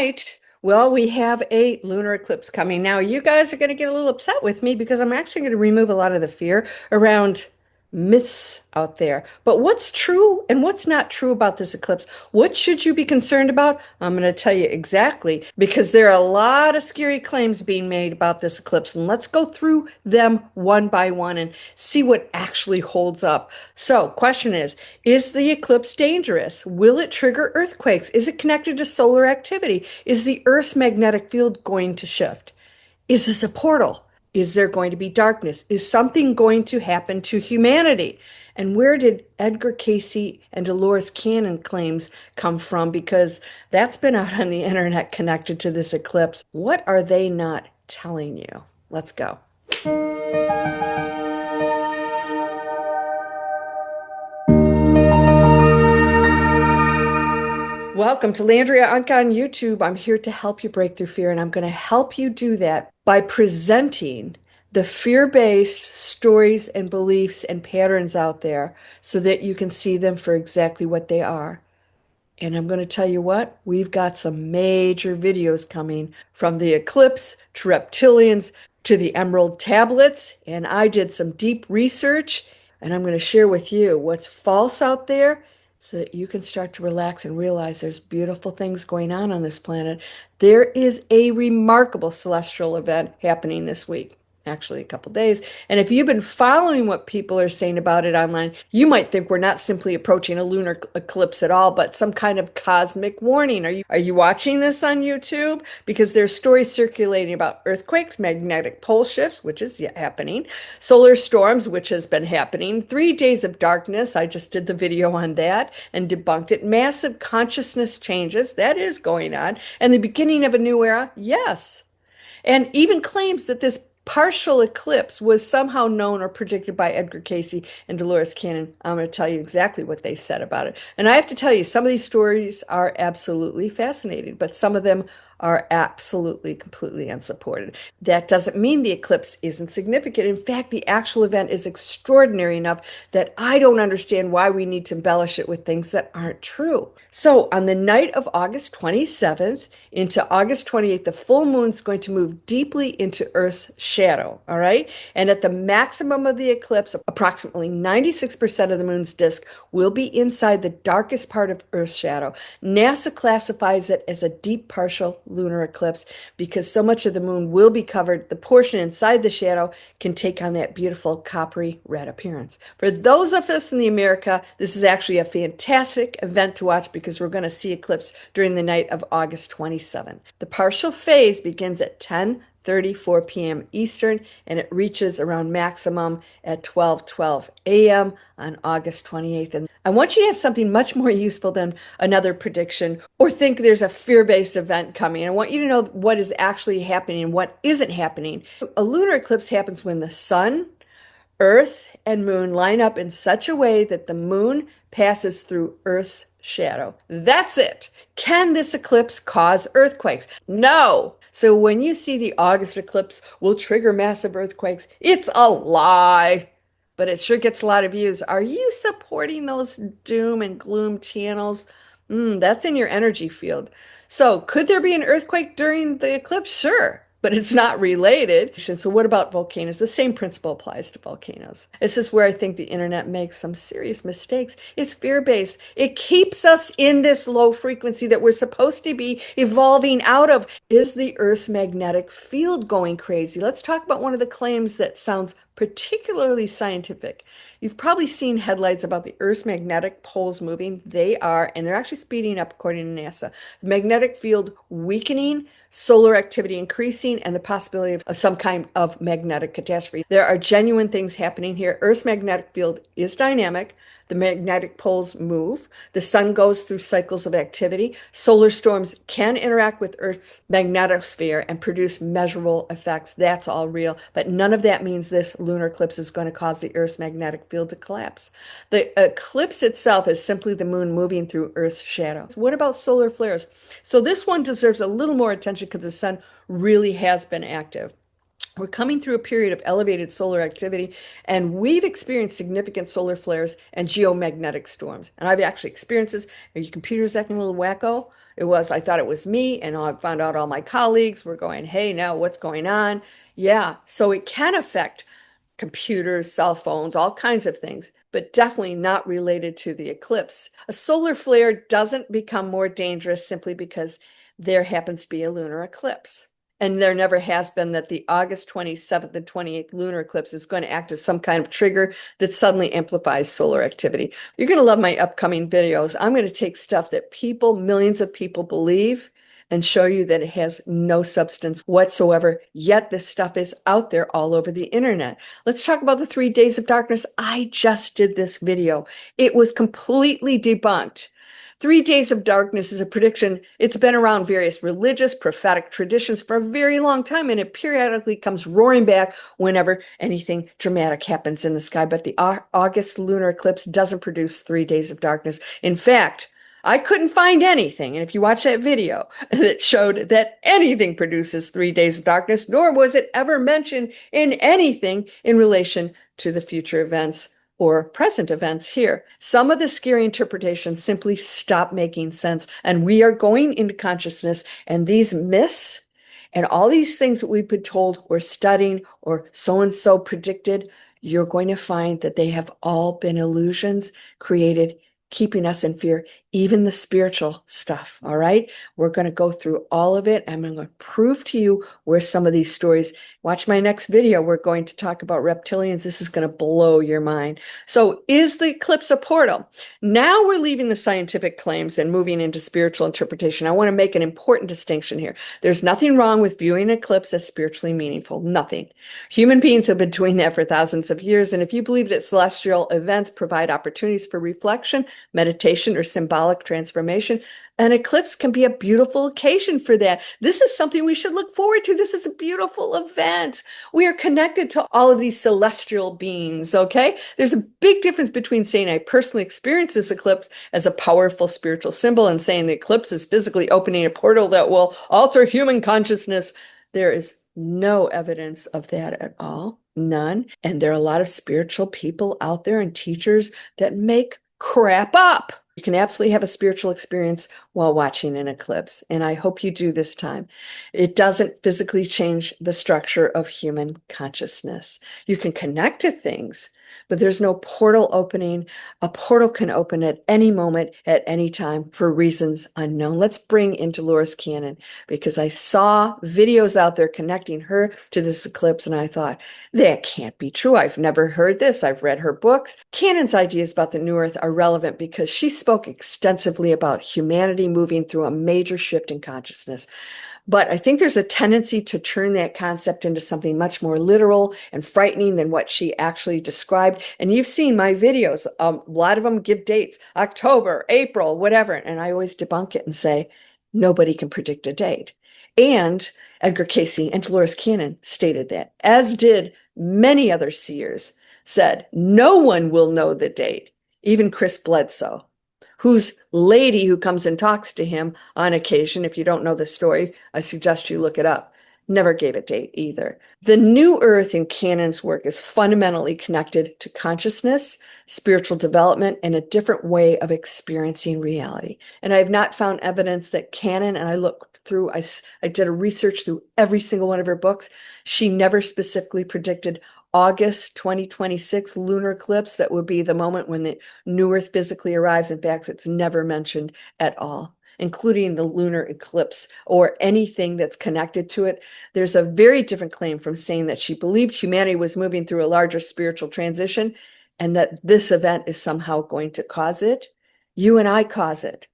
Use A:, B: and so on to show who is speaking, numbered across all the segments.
A: right. Well, we have a lunar eclipse coming. Now, you guys are going to get a little upset with me because I'm actually going to remove a lot of the fear around myths out there. But what's true and what's not true about this eclipse? What should you be concerned about? I'm going to tell you exactly because there are a lot of scary claims being made about this eclipse. And let's go through them one by one and see what actually holds up. So, question is the eclipse dangerous? Will it trigger earthquakes? Is it connected to solar activity? Is the Earth's magnetic field going to shift? Is this a portal? Is there going to be darkness? Is something going to happen to humanity? And where did Edgar Cayce and Dolores Cannon claims come from? Because that's been out on the internet connected to this eclipse. What are they not telling you? Let's go. Welcome to Landria Onkka on YouTube. I'm here to help you break through fear, and I'm going to help you do that by presenting the fear-based stories and beliefs and patterns out there so that you can see them for exactly what they are. And I'm going to tell you what, we've got some major videos coming from the eclipse to reptilians to the emerald tablets. And I did some deep research, and I'm going to share with you what's false out there so that you can start to relax and realize there's beautiful things going on this planet. There is a remarkable celestial event happening this week. Actually, a couple days. And if you've been following what people are saying about it online, you might think we're not simply approaching a lunar eclipse at all, but some kind of cosmic warning. Are you watching this on YouTube? Because there's stories circulating about earthquakes, magnetic pole shifts, which is happening, solar storms, which has been happening, 3 days of darkness. I just did the video on that and debunked it. Massive consciousness changes, that is going on. And the beginning of a new era, yes. And even claims that this partial eclipse was somehow known or predicted by Edgar Cayce and Dolores Cannon. I'm going to tell you exactly what they said about it. And I have to tell you, some of these stories are absolutely fascinating, but some of them are absolutely completely unsupported. That doesn't mean the eclipse isn't significant. In fact, the actual event is extraordinary enough that I don't understand why we need to embellish it with things that aren't true. So, on the night of August 27th into August 28th, the full moon's going to move deeply into Earth's shadow, all right? And at the maximum of the eclipse, approximately 96% of the moon's disk will be inside the darkest part of Earth's shadow. NASA classifies it as a deep partial lunar eclipse because so much of the moon will be covered. The portion inside the shadow can take on that beautiful coppery red appearance. For those of us in the America, this is actually a fantastic event to watch because we're going to see eclipse during the night of August 27th. The partial phase begins at 10:34 p.m. Eastern, and it reaches around maximum at 12:12 a.m. on August 28th. And I want you to have something much more useful than another prediction or think there's a fear-based event coming. I want you to know what is actually happening and what isn't happening. A lunar eclipse happens when the sun, Earth, and moon line up in such a way that the moon passes through Earth's shadow. That's it. Can this eclipse cause earthquakes? No. So when you see the August eclipse will trigger massive earthquakes, it's a lie. But it sure gets a lot of views. Are you supporting those doom and gloom channels? That's in your energy field. So could there be an earthquake during the eclipse? Sure. But it's not related. So what about volcanoes? The same principle applies to volcanoes. This is where I think the internet makes some serious mistakes. It's fear-based. It keeps us in this low frequency that we're supposed to be evolving out of. Is the Earth's magnetic field going crazy? Let's talk about one of the claims that sounds particularly scientific. You've probably seen headlines about the Earth's magnetic poles moving. They are, and they're actually speeding up according to NASA. The magnetic field weakening, solar activity increasing, and the possibility of some kind of magnetic catastrophe. There are genuine things happening here. Earth's magnetic field is dynamic. The magnetic poles move. The sun goes through cycles of activity. Solar storms can interact with Earth's magnetosphere and produce measurable effects. That's all real. But none of that means this lunar eclipse is going to cause the Earth's magnetic field to collapse. The eclipse itself is simply the moon moving through Earth's shadow. What about solar flares? So this one deserves a little more attention because the sun really has been active. We're coming through a period of elevated solar activity, and we've experienced significant solar flares and geomagnetic storms. And I've actually experienced this. Are your computers acting a little wacko? It was, I thought it was me, and I found out all my colleagues were going, hey, now what's going on? Yeah, so it can affect computers, cell phones, all kinds of things, but definitely not related to the eclipse. A solar flare doesn't become more dangerous simply because there happens to be a lunar eclipse. And there never has been that the August 27th and 28th lunar eclipse is going to act as some kind of trigger that suddenly amplifies solar activity. You're going to love my upcoming videos. I'm going to take stuff that people, millions of people believe, and show you that it has no substance whatsoever, yet this stuff is out there all over the internet. Let's talk about the 3 days of darkness. I just did this video. It was completely debunked. 3 days of darkness is a prediction. It's been around various religious, prophetic traditions for a very long time, and it periodically comes roaring back whenever anything dramatic happens in the sky. But the August lunar eclipse doesn't produce 3 days of darkness. In fact, I couldn't find anything, and if you watch that video, that showed that anything produces 3 days of darkness, nor was it ever mentioned in anything in relation to the future events or present events here. Some of the scary interpretations simply stop making sense, and we are going into consciousness, and these myths and all these things that we've been told we're studying or so-and-so predicted, you're going to find that they have all been illusions created keeping us in fear, even the spiritual stuff. All right. We're going to go through all of it. I'm going to prove to you where some of these stories. Watch my next video. We're going to talk about reptilians. This is going to blow your mind. So is the eclipse a portal? Now we're leaving the scientific claims and moving into spiritual interpretation. I want to make an important distinction here. There's nothing wrong with viewing an eclipse as spiritually meaningful. Nothing. Human beings have been doing that for thousands of years. And if you believe that celestial events provide opportunities for reflection, meditation, or symbolic transformation, an eclipse can be a beautiful occasion for that. This is something we should look forward to. This is a beautiful event. We are connected to all of these celestial beings, okay? There's a big difference between saying I personally experienced this eclipse as a powerful spiritual symbol and saying the eclipse is physically opening a portal that will alter human consciousness. There is no evidence of that at all. None. And there are a lot of spiritual people out there and teachers that make crap up. You can absolutely have a spiritual experience while watching an eclipse, and I hope you do this time. It doesn't physically change the structure of human consciousness. You can connect to things, but there's no portal opening. A portal can open at any moment, at any time, for reasons unknown. Let's bring in Dolores Cannon, because I saw videos out there connecting her to this eclipse, and I thought, that can't be true. I've never heard this. I've read her books. Cannon's ideas about the New Earth are relevant because she spoke extensively about humanity moving through a major shift in consciousness. But I think there's a tendency to turn that concept into something much more literal and frightening than what she actually described. And you've seen my videos. A lot of them give dates, October, April, whatever. And I always debunk it and say, nobody can predict a date. And Edgar Cayce and Dolores Cannon stated that, as did many other seers, said, no one will know the date, even Chris Bledsoe, whose lady who comes and talks to him on occasion. If you don't know the story, I suggest you look it up. Never gave a date either. The New Earth in Cannon's work is fundamentally connected to consciousness, spiritual development, and a different way of experiencing reality. And I have not found evidence that Cannon, and I looked through, I did a research through every single one of her books. She never specifically predicted August 2026 lunar eclipse. That would be the moment when the New Earth physically arrives. In fact, it's never mentioned at all, including the lunar eclipse or anything that's connected to it. There's a very different claim from saying that she believed humanity was moving through a larger spiritual transition and that this event is somehow going to cause it. You and I cause it.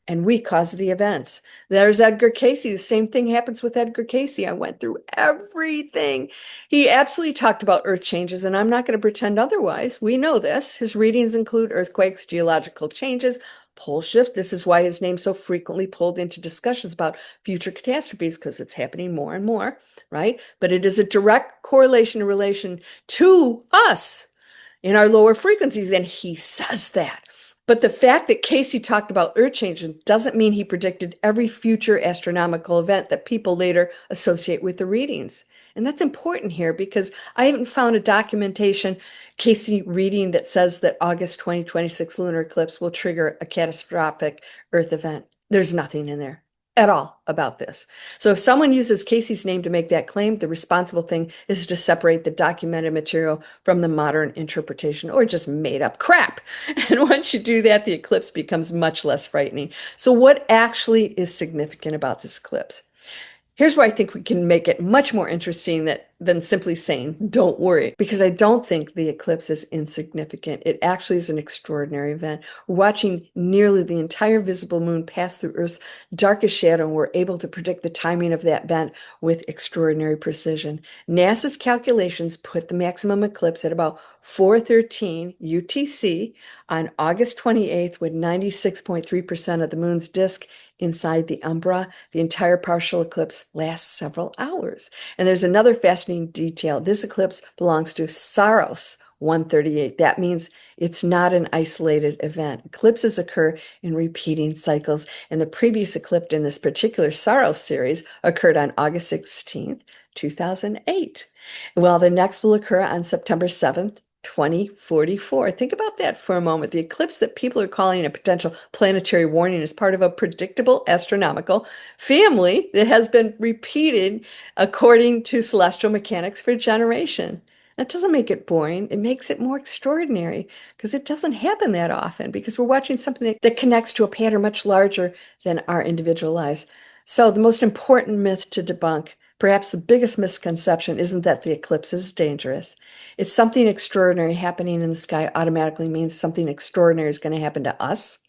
A: And we cause the events. There's Edgar Cayce. The same thing happens with Edgar Cayce. I went through everything. He absolutely talked about earth changes, and I'm not going to pretend otherwise. We know this. His readings include earthquakes, geological changes, pole shift. This is why his name's so frequently pulled into discussions about future catastrophes, because it's happening more and more, right? But it is a direct correlation in relation to us in our lower frequencies, and he says that. But the fact that Cayce talked about earth changes doesn't mean he predicted every future astronomical event that people later associate with the readings. And that's important here because I haven't found a documentation Cayce reading that says that August 2026 lunar eclipse will trigger a catastrophic Earth event. There's nothing in there. at all about this. So if someone uses Cayce's name to make that claim, the responsible thing is to separate the documented material from the modern interpretation or just made up crap. And once you do that, the eclipse becomes much less frightening. So what actually is significant about this eclipse? Here's where I think we can make it much more interesting than simply saying, don't worry, because I don't think the eclipse is insignificant. It actually is an extraordinary event. We're watching nearly the entire visible moon pass through Earth's darkest shadow, and we're able to predict the timing of that event with extraordinary precision. NASA's calculations put the maximum eclipse at about 4:13 UTC on August 28th, with 96.3% of the moon's disk inside the umbra. The entire partial eclipse lasts several hours. And there's another fascinating detail. This eclipse belongs to Saros 138. That means it's not an isolated event. Eclipses occur in repeating cycles, and the previous eclipse in this particular Saros series occurred on August 16th, 2008. Well, the next will occur on September 7th, 2044. Think about that for a moment. The eclipse that people are calling a potential planetary warning is part of a predictable astronomical family that has been repeated according to celestial mechanics for generation. That doesn't make it boring. It makes it more extraordinary because it doesn't happen that often because we're watching something that connects to a pattern much larger than our individual lives. So the most important myth to debunk, perhaps the biggest misconception, isn't that the eclipse is dangerous. It's something extraordinary happening in the sky automatically means something extraordinary is going to happen to us.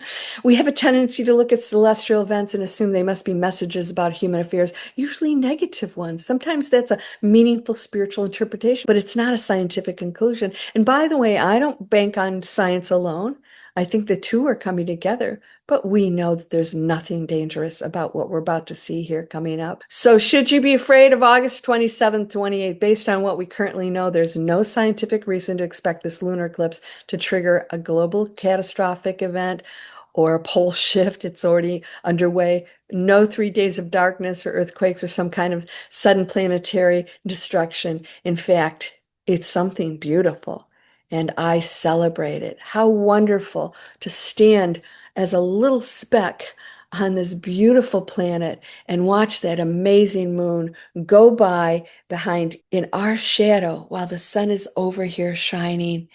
A: We have a tendency to look at celestial events and assume they must be messages about human affairs, usually negative ones. Sometimes that's a meaningful spiritual interpretation, but it's not a scientific conclusion. And by the way, I don't bank on science alone. I think the two are coming together, but we know that there's nothing dangerous about what we're about to see here coming up. So should you be afraid of August 27th, 28th? Based on what we currently know, there's no scientific reason to expect this lunar eclipse to trigger a global catastrophic event or a pole shift. It's already underway. No 3 days of darkness or earthquakes or some kind of sudden planetary destruction. In fact, it's something beautiful, and I celebrate it. How wonderful to stand as a little speck on this beautiful planet and watch that amazing moon go by behind in our shadow while the sun is over here shining.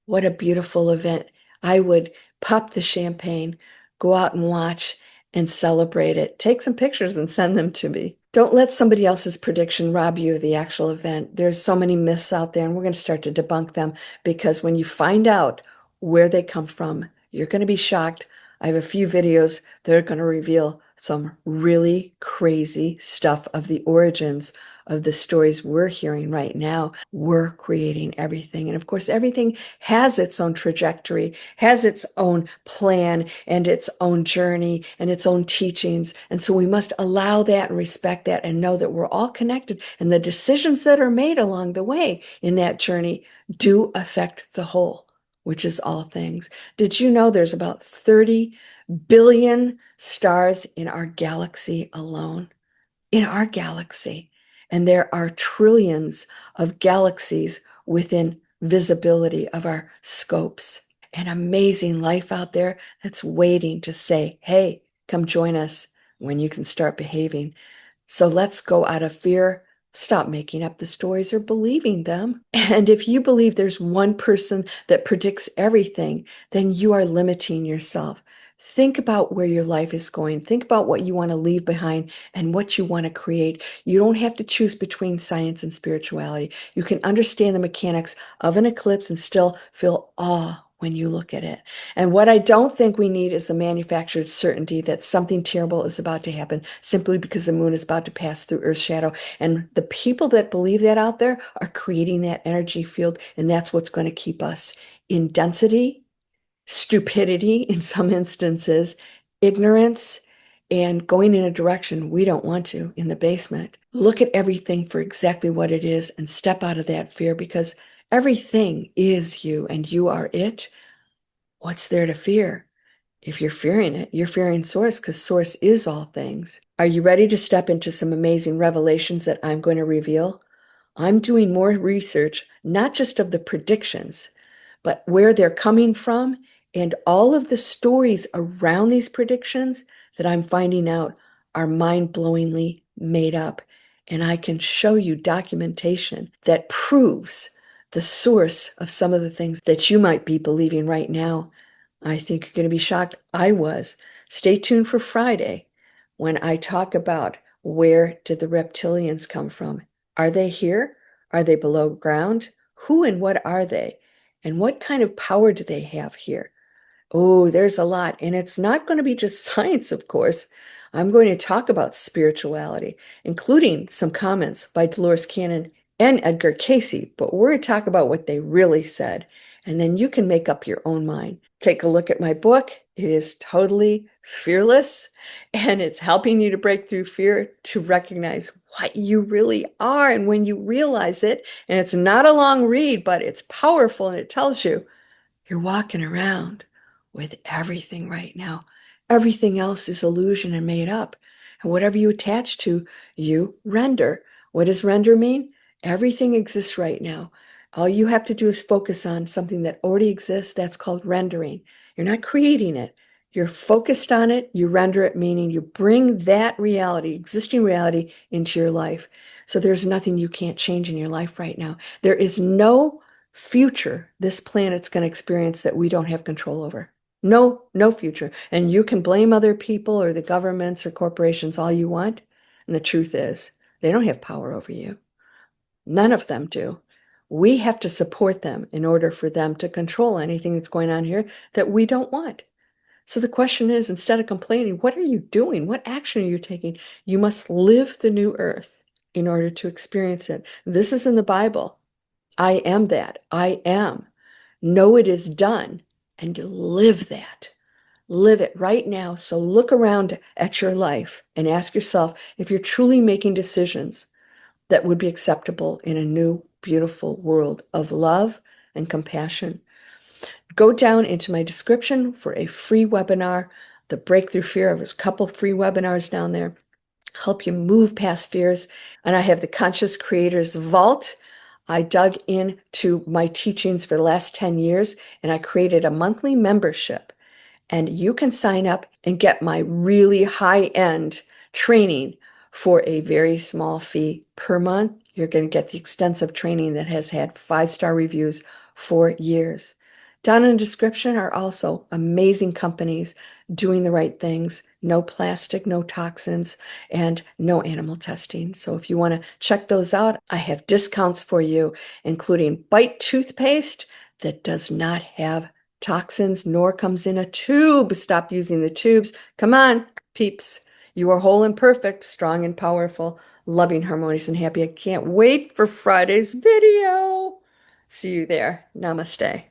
A: What a beautiful event. I would pop the champagne, go out and watch and celebrate it. Take some pictures and send them to me. Don't let somebody else's prediction rob you of the actual event. There's so many myths out there, and we're going to start to debunk them because when you find out where they come from, you're going to be shocked. I have a few videos that are going to reveal some really crazy stuff of the origins of the stories we're hearing right now. We're creating everything. And of course, everything has its own trajectory, has its own plan and its own journey and its own teachings. And so we must allow that and respect that and know that we're all connected. And the decisions that are made along the way in that journey do affect the whole, which is all things. Did you know there's about 30 billion stars in our galaxy alone? In our galaxy. And there are trillions of galaxies within visibility of our scopes. An amazing life out there that's waiting to say, hey, come join us when you can start behaving. So let's go out of fear. Stop making up the stories or believing them. And if you believe there's one person that predicts everything, then you are limiting yourself. Think about where your life is going. Think about what you want to leave behind and what you want to create. You don't have to choose between science and spirituality. You can understand the mechanics of an eclipse and still feel awe when you look at it. And what I don't think we need is the manufactured certainty that something terrible is about to happen simply because the moon is about to pass through Earth's shadow. And the people that believe that out there are creating that energy field, and that's what's going to keep us in density, stupidity in some instances, ignorance, and going in a direction we don't want to in the basement. Look at everything for exactly what it is and step out of that fear because everything is you and you are it. What's there to fear? If you're fearing it, you're fearing Source because Source is all things. Are you ready to step into some amazing revelations that I'm going to reveal? I'm doing more research, not just of the predictions, but where they're coming from and all of the stories around these predictions that I'm finding out are mind-blowingly made up. And I can show you documentation that proves the source of some of the things that you might be believing right now. I think you're going to be shocked. I was. Stay tuned for Friday when I talk about where did the reptilians come from? Are they here? Are they below ground? Who and what are they? And what kind of power do they have here? Oh, there's a lot. And it's not going to be just science, of course. I'm going to talk about spirituality, including some comments by Dolores Cannon and Edgar Cayce, but we're going to talk about what they really said. And then you can make up your own mind. Take a look at my book. It is totally fearless, and it's helping you to break through fear to recognize what you really are. And when you realize it, and it's not a long read, but it's powerful and it tells you you're walking around with everything right now. Everything else is illusion and made up. And whatever you attach to, you render. What does render mean? Everything exists right now. All you have to do is focus on something that already exists. That's called rendering. You're not creating it. You're focused on it. You render it, meaning you bring that reality, existing reality, into your life. So there's nothing you can't change in your life right now. There is no future this planet's going to experience that we don't have control over. No, no future. And you can blame other people or the governments or corporations all you want. And the truth is, they don't have power over you. None of them do. We have to support them in order for them to control anything that's going on here that we don't want. So the question is, instead of complaining, what are you doing? What action are you taking? You must live the new earth in order to experience it. This is in the Bible. I am that. I am. Know it is done and live that. Live it right now. So look around at your life and ask yourself if you're truly making decisions that would be acceptable in a new, beautiful world of love and compassion. Go down into my description for a free webinar, The Breakthrough Fear. There's a couple free webinars down there. Help you move past fears. And I have the Conscious Creators Vault. I dug into my teachings for the last 10 years and I created a monthly membership. And you can sign up and get my really high-end training for a very small fee per month. You're going to get the extensive training that has had 5-star reviews for years. Down in the description are also amazing companies doing the right things. No plastic, no toxins, and no animal testing. So if you want to check those out, I have discounts for you, including Bite toothpaste that does not have toxins nor comes in a tube. Stop using the tubes. Come on, peeps. You are whole and perfect, strong and powerful, loving, harmonious, and happy. I can't wait for Friday's video. See you there. Namaste.